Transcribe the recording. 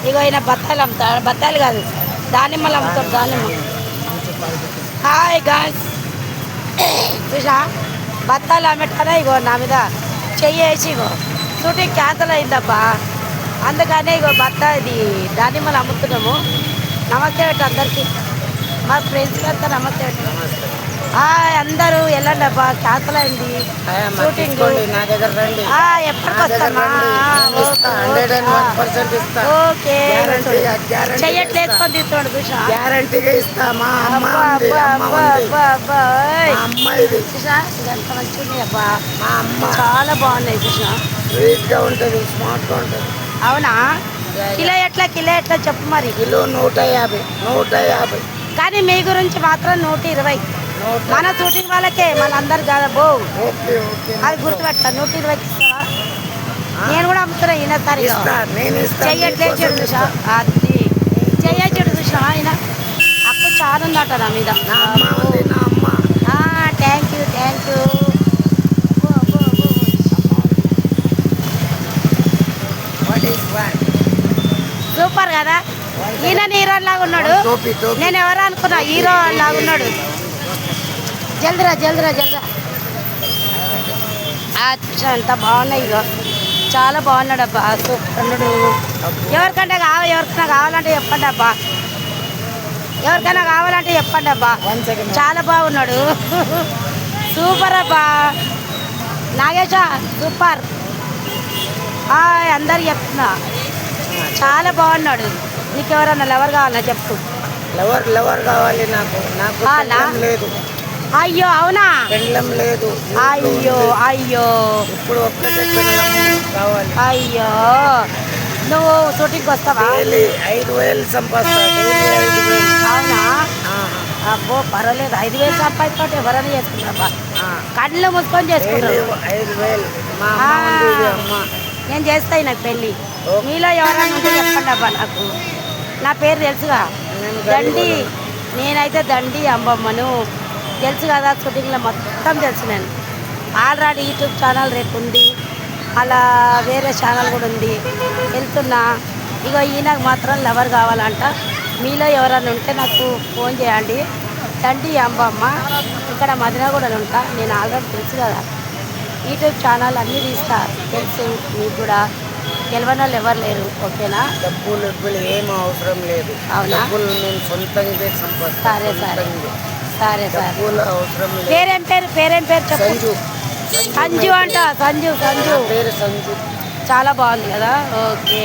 ఇగో ఈయన బత్తాయిలు అమ్ముతాడు, బత్తాయిలు కాదు దానిమ్మలు అమ్ముతాడు, దానిమ్మ. హాయ్ గాయ్స్, చూసా బత్తాయిలు అమ్మేటానే ఇగో నా మీద చెయ్యేసి ఇగో షూటింగ్ క్యాన్సల్ అయిందబ్బా. అందుకనే ఇగో ఇది దానిమ్మలు అమ్ముతున్నాము. నమస్తే పెట్టు అందరికీ, మా ఫ్రెండ్స్కి అంతా నమస్తే పెట్టు. అందరూ వెళ్ళండి అబ్బా, క్యాన్సల్ అయింది షూటింగ్. ఎప్పటికి వస్తామా? ఓకే, చెయ్యట్లు వేసుకొని తీసుకోండి చూసా. చూసా ఇదంతా మంచిగా ఉంది అబ్బా, చాలా బాగున్నాయి చూసా. అవునా, కిలో ఎట్లా చెప్పు మరి. కిలో 150. కానీ మీ గురించి మాత్రం 120. మన షూటింగ్ వాళ్ళకే, మనందరు కాదా బో. అది గుర్తుపెట్టా, 120కి ఇస్తావా? నేను కూడా అమ్ముతున్నా ఈయన సరి చెయ్యట్లేదు చూసా. అది చెయ్యచ్చుడు చూసా, ఆయన అప్పు చాలా ఉందట నా మీద. Thank you. సూపర్ కదా, ఈయన హీరో లాగా ఉన్నాడు. నేను ఎవరు అనుకున్నా, హీరో లాగా ఉన్నాడు. జల్దిరా అంత బాగున్నాయి ఇక, చాలా బాగున్నాడు అబ్బా, సూపర్ ఉన్నాడు. ఎవరికైనా కావాలంటే చెప్పండి అబ్బా, చాలా బాగున్నాడు. సూపర్ అబ్బా నాగేశ, సూపర్. అందరు చెప్తున్నా చాలా బాగున్నాడు. నీకు ఎవరన్నా లవర్ కావాలన్నా చెప్పు. లవర్ కావాలి నాకు లేదు. అయ్యో అవునా, పెళ్ళం లేదు. అయ్యో ఇప్పుడు ఒక్కటే కావాలి. అయ్యో, నువ్వు షూటింగ్కి వస్తావా? 5,000 సంపాదిస్తా. అవునా, అబ్బో పర్వాలేదు. 5,000 సంపాదించుకుంటే ఎవరైనా చేసుకుంటారా? కళ్ళు మూసుకొని చేసుకుంటారు. 5,000 నేను చేస్తాయి నాకు పెళ్ళి. మీలో ఎవరైనా ఉంటే చెప్పండి అబ్బా, నాకు నా పేరు తెలుసుగా, దండి. నేనైతే దండి అంబమ్మను తెలుసు కదా, షూటింగ్లో మొత్తం తెలుసు. నేను ఆల్రెడీ యూట్యూబ్ ఛానల్ రేపు ఉంది, అలా వేరే ఛానల్ కూడా ఉంది, వెళ్తున్నా. ఇగో ఈయనకు మాత్రం లవర్ కావాలంట. మీలో ఎవరైనా ఉంటే నాకు ఫోన్ చేయండి. దండి అంబమ్మ, ఇక్కడ మదినగూడలో ఉంటా. నేను ఆల్రెడీ తెలుసు కదా, యూట్యూబ్ ఛానల్ అన్నీ తీస్తా, తెలుసు మీకు కూడా. గెలవని వాళ్ళు ఎవరు లేరు, ఓకేనా? డబ్బులు ఏం అవసరం లేదు. అవునా, నేను సొంతంగా సంపాదిస్తాను. సరే అవసరం లేదు. పేరేం పేరు చెప్పు. సంజు అంట, సంజు పేరు సంజు. చాలా బాగుంది కదా, ఓకే.